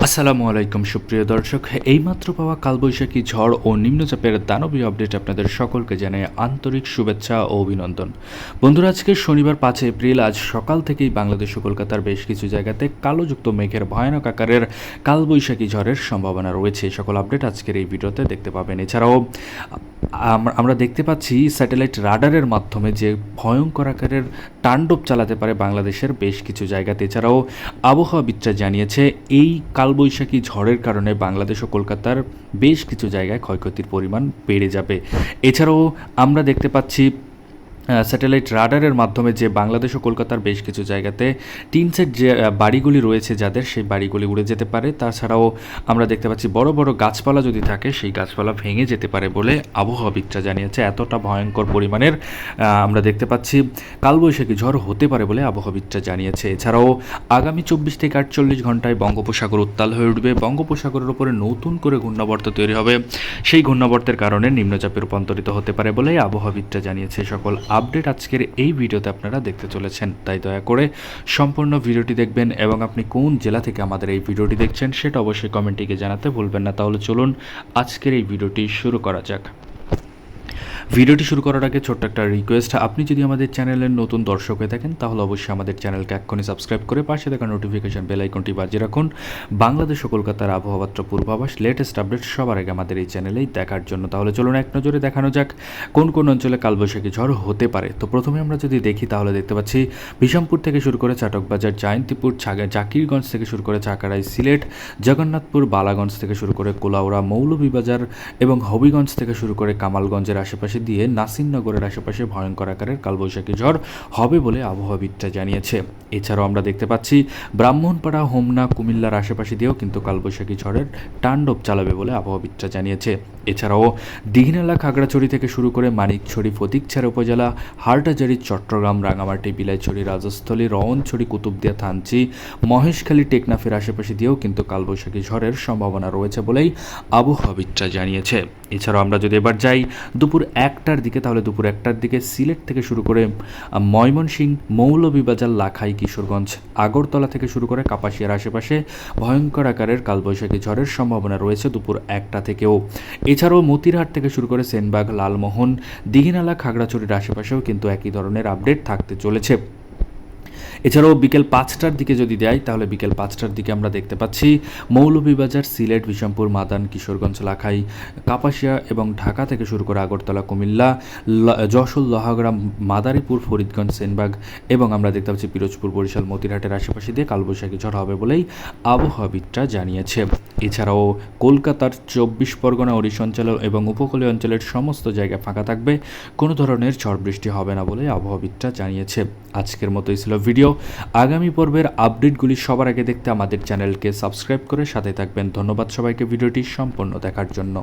আসসালামু আলাইকুম সুপ্রিয় দর্শক, এইমাত্র পাওয়া কালবৈশাখী ঝড় ও নিম্নচাপের দানবীয় আপডেট আপনাদের সকলকে জানাই আন্তরিক শুভেচ্ছা ও অভিনন্দন। বন্ধুরা, আজকে শনিবার 5 এপ্রিল, আজ সকাল থেকেই বাংলাদেশ ও কলকাতার বেশ কিছু জায়গাতে কালোযুক্ত মেঘের ভয়ানক আকারের কালবৈশাখী ঝড়ের সম্ভাবনা রয়েছে। সকল আপডেট আজকের এই ভিডিওতে দেখতে পাবেন। এছাড়াও আমরা দেখতে পাচ্ছি স্যাটেলাইট রাডারের মাধ্যমে যে ভয়ঙ্কর আকারের তাণ্ডব চালাতে পারে বাংলাদেশের বেশ কিছু জায়গাতে। এছাড়াও আবহাওয়াবিদরা জানিয়েছে এই কালবৈশাখী ঝড়ের কারণে বাংলাদেশ ও কলকাতার বেশ কিছু জায়গায় ক্ষয়ক্ষতির পরিমাণ বেড়ে যাবে। এছাড়াও আমরা দেখতে পাচ্ছি স্যাটেলাইট রাডারের মাধ্যমে যে বাংলাদেশ ও কলকাতার বেশ কিছু জায়গাতে টিন সেট যে বাড়িগুলি রয়েছে যাদের, সেই বাড়িগুলি উড়ে যেতে পারে। তাছাড়াও আমরা দেখতে পাচ্ছি বড় বড় গাছপালা যদি থাকে সেই গাছপালা ভেঙে যেতে পারে বলে আবহাওয়াবিদরা জানিয়েছে। এতটা ভয়ঙ্কর পরিমাণের আমরা দেখতে পাচ্ছি কালবৈশাখী ঝড় হতে পারে বলে আবহাওয়াবিদরা জানিয়েছে। এছাড়াও আগামী 24 থেকে 48 ঘন্টায় বঙ্গোপসাগর উত্তাল হয়ে উঠবে। বঙ্গোপসাগরের উপরে নতুন করে ঘূর্ণাবর্ত তৈরি হবে। সেই ঘূর্ণাবর্তের কারণে নিম্নচাপে রূপান্তরিত হতে পারে বলে আবহাওয়াবিদরা জানিয়েছে। সকল আপডেট আজকের এই ভিডিওতে আপনারা দেখতে চলেছেন, তাই দয়া করে সম্পূর্ণ ভিডিওটি দেখবেন এবং আপনি কোন জেলা থেকে আমাদের এই ভিডিওটি দেখছেন সেটা অবশ্যই কমেন্টে জানাতে ভুলবেন না। তাহলে চলুন আজকের এই ভিডিওটি শুরু করা যাক। ভিডিওটি শুরু করার আগে ছোট্ট একটা রিকোয়েস্ট, আপনি যদি আমাদের চ্যানেলের নতুন দর্শক হয়ে থাকেন তাহলে অবশ্যই আমাদের চ্যানেলকে এক্ষুনি সাবস্ক্রাইব করে পাশে থাকা নোটিফিকেশন বেল আইকনটি বাজিয়ে রাখুন বাংলাদেশ ও কলকাতার আবহাওয়াত্র পূর্বাভাস লেটেস্ট আপডেট সবার আগে আমাদের এই চ্যানেলেই দেখার জন্য। তাহলে চলুন এক নজরে দেখানো যাক কোন কোন অঞ্চলে কালবৈশাখী ঝড় হতে পারে। তো প্রথমে আমরা যদি দেখি তাহলে দেখতে পাচ্ছি বিশামপুর থেকে শুরু করে চাটকবাজার, জয়ন্তীপুর, জাকিরগঞ্জ থেকে শুরু করে চাকারাই, সিলেট, জগন্নাথপুর, বালাগঞ্জ থেকে শুরু করে কোলাউড়া, মৌলভীবাজার এবং হবিগঞ্জ থেকে শুরু করে কামালগঞ্জের আশেপাশে দিয়ে নাসিরনগরের আশেপাশে ভয়ঙ্কর আকারের কালবৈশাখী ঝড় হবে বলে আবহাওয়াবিদরা জানিয়েছে। এছাড়াও আমরা দেখতে পাচ্ছি ব্রাহ্মণপাড়া, হোমনা, কুমিল্লার আশেপাশে দিয়েও কিন্তু কালবৈশাখী ঝড়ের তাণ্ডব চালাবে বলে আবহাওয়াবিদরা জানিয়েছে। এছাড়াও দীঘিনালা, খাগড়াছড়ি থেকে শুরু করে মানিকছড়ি, ফটিকছড়ি উপজেলা, হাটহাজারী, চট্টগ্রাম, রাঙামাটি, বিলাইছড়ি, রাজস্থলী, রওনছড়ি, কুতুবদিয়া, থানচি, মহেশখালী, টেকনাফের আশেপাশে দিয়েও কিন্তু কালবৈশাখী ঝড়ের সম্ভাবনা রয়েছে বলেই আবহাওয়াবিদরা জানিয়েছে। এছাড়াও আমরা যদি এবার যাই দুপুর 1টার দিকে, তাহলে দুপুর 1টার দিকে সিলেট থেকে শুরু করে ময়মনসিংহ, মৌলভীবাজার, লাখাই, কিশোরগঞ্জ, আগরতলা থেকে শুরু করে কাপাসিয়ার আশেপাশে ভয়ঙ্কর আকারের কালবৈশাখী ঝড়ের সম্ভাবনা রয়েছে দুপুর 1টা থেকেও। এছাড়াও মতিরহাট থেকে শুরু করে সেনবাগ, লালমোহন, দীঘিনালা, খাগড়াছড়ির আশেপাশেও কিন্তু একই ধরনের আপডেট থাকতে চলেছে। এছাড়াও বিকেল 5টার দিকে যদি দেয় তাহলে বিকেল 5টার দিকে আমরা দেখতে পাচ্ছি মৌলভীবাজার, সিলেট, বিশামপুর, মাদান, কিশোরগঞ্জ, লাখাই, কাপাসিয়া এবং ঢাকা থেকে শুরু করে আগরতলা, কুমিল্লা, যশোর, লোহাগ্রাম, মাদারীপুর, ফরিদগঞ্জ, সেনবাগ এবং আমরা দেখতে পাচ্ছি পিরোজপুর, বরিশাল, মতিরহাটের আশেপাশে দিয়ে কালবৈশাখী ঝড় হবে বলেই আবহাওয়াবিদরা জানিয়েছে। এছাড়াও কলকাতার 24 পরগনা, ওড়িশা অঞ্চল এবং উপকূলীয় অঞ্চলের সমস্ত জায়গায় ফাঁকা থাকবে, কোনো ধরনের ঝড় বৃষ্টি হবে না বলে আবহাওয়াবিদরা জানিয়েছে। আজকের মতোই ছিল ভিডিও। আগামী পর্বের আপডেটগুলি সবার আগে দেখতে আমাদের চ্যানেলকে সাবস্ক্রাইব করে সাথে থাকবেন। ধন্যবাদ সবাইকে ভিডিওটি সম্পূর্ণ দেখার জন্য।